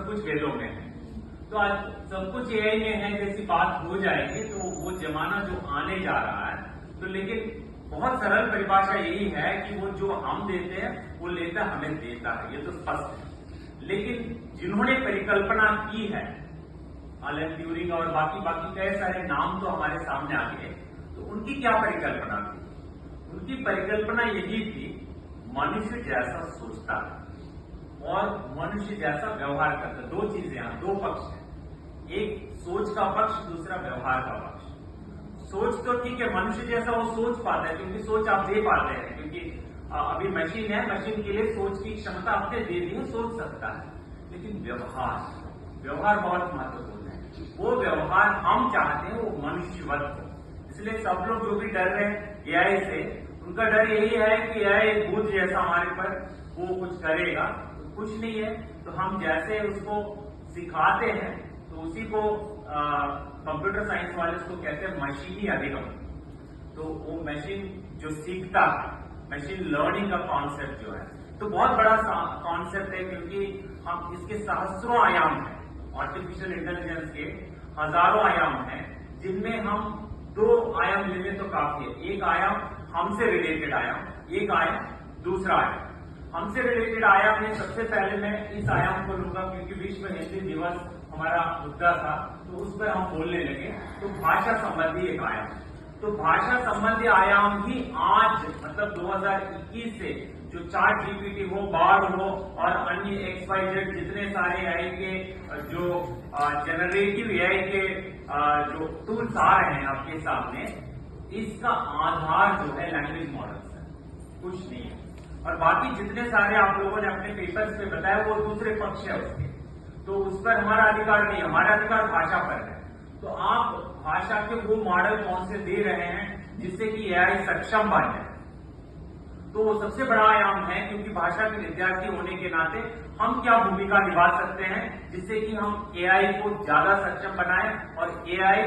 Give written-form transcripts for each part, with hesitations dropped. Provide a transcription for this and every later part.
कुछ वेदों में है। तो आज सब कुछ एआई में है जैसी बात हो जाएगी तो वो जमाना जो आने जा रहा है, तो लेकिन बहुत सरल परिभाषा यही है कि वो जो हम देते हैं वो लेता हमें देता है, ये तो स्पष्ट है। लेकिन जिन्होंने परिकल्पना की है, एलन ट्यूरिंग और बाकी कई सारे नाम तो हमारे सामने आ गए, तो उनकी क्या परिकल्पना थी? उनकी परिकल्पना यही थी, मनुष्य जैसा सोचता है और मनुष्य जैसा व्यवहार करता है। दो चीजें हैं, दो पक्ष हैं, एक सोच का पक्ष, दूसरा व्यवहार का पक्ष। सोच तो ठीक है, मनुष्य जैसा वो सोच पाता है क्योंकि सोच आप दे पाते हैं, क्योंकि अभी मशीन है, मशीन के लिए सोच की क्षमता आपने दे दी है, सोच सकता है। लेकिन व्यवहार बहुत महत्वपूर्ण है। वो व्यवहार हम चाहते हैं वो मनुष्यवत हो। इसलिए सब लोग जो भी डर रहे हैं एआई से, उनका डर यही है कि एआई भूत जैसा हमारे पर वो कुछ करेगा। तो कुछ नहीं है, तो हम जैसे उसको सिखाते हैं तो उसी को कंप्यूटर साइंस वाले उसको कहते हैं मशीनी अधिगम। तो वो मशीन जो सीखता है, मशीन लर्निंग का कॉन्सेप्ट जो है, तो बहुत बड़ा कॉन्सेप्ट है क्योंकि हम इसके सहस्रों आयाम हैं। आर्टिफिशियल इंटेलिजेंस के हजारों आयाम हैं, जिनमें हम दो आयाम लेने तो काफी है। एक आयाम हमसे रिलेटेड आयाम, एक आयाम दूसरा आयाम। हमसे रिलेटेड आयाम में सबसे पहले मैं इस आयाम को लूंगा क्योंकि विश्व हिंदी दिवस हमारा मुद्दा था, तो उस पर हम बोलने लगे। तो भाषा संबंधी एक आयाम, तो भाषा संबंधी आयाम ही आज मतलब 2021 से जो चार्ट जीपीटी हो, बार्ड हो और अन्य XYZ जितने सारे एआई के जो जनरेटिव एआई के जो टूल्स आ रहे हैं आपके सामने, इसका आधार जो है लैंग्वेज मॉडल्स है, कुछ नहीं है। और बाकी जितने सारे आप लोगों ने अपने पेपर्स में बताया वो दूसरे पक्ष है उसके, तो उस पर हमारा अधिकार नहीं, हमारा अधिकार भाषा पर है। तो आप भाषा के वो मॉडल कौन से दे रहे हैं जिससे कि एआई सक्षम बन जाए, तो सबसे बड़ा आयाम है। क्योंकि भाषा के विद्यार्थी होने के नाते हम क्या भूमिका निभा सकते हैं जिससे कि हम एआई को ज्यादा सक्षम बनाएं और एआई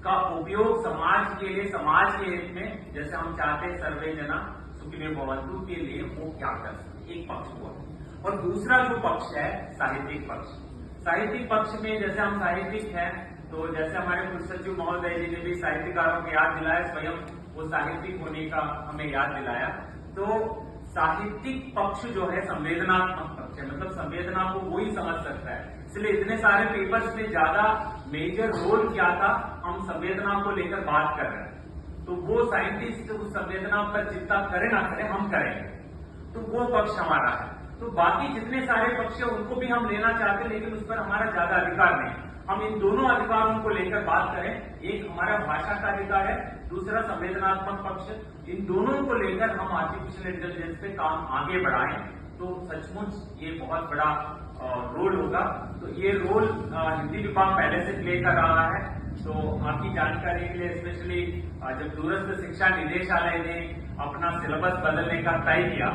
का उपयोग समाज के लिए, समाज के हित में, जैसे हम चाहते हैं सर्वे जना सुखिनो भवन्तु के लिए, वो क्या कर सकते, एक पक्ष हुआ। और दूसरा जो पक्ष है साहित्यिक पक्ष। साहित्यिक पक्ष में जैसे हम साहित्यिक हैं, तो जैसे हमारे कुलसचिव महोदय जी ने भी साहित्यकारों को याद दिलाया, स्वयं वो साहित्यिक होने का हमें याद दिलाया। तो साहित्यिक पक्ष जो है संवेदनात्मक पक्ष है, मतलब संवेदना को वही समझ सकता है। इसलिए इतने सारे पेपर्स में ज्यादा मेजर रोल क्या था, हम संवेदना को लेकर बात कर रहे हैं। तो वो साइंटिस्ट उस संवेदना पर चिंता करे ना करे, हम करेंगे, तो वो पक्ष हमारा है। तो बाकी जितने सारे पक्ष है उनको भी हम लेना चाहते हैं, लेकिन उस पर हमारा ज्यादा अधिकार नहीं। हम इन दोनों अधिकारों को लेकर बात करें, एक हमारा भाषा का अधिकार है, दूसरा संवेदनात्मक पक्ष। इन दोनों को लेकर हम आर्टिफिशियल इंटेलिजेंस पे काम आगे बढ़ाएं तो सचमुच ये बहुत बड़ा रोल होगा। तो ये रोल हिंदी विभाग पहले से प्ले कर रहा है। तो आपकी जानकारी के लिए, स्पेशली जब दूरस्थ शिक्षा निदेशालय ने अपना सिलेबस बदलने का तय किया,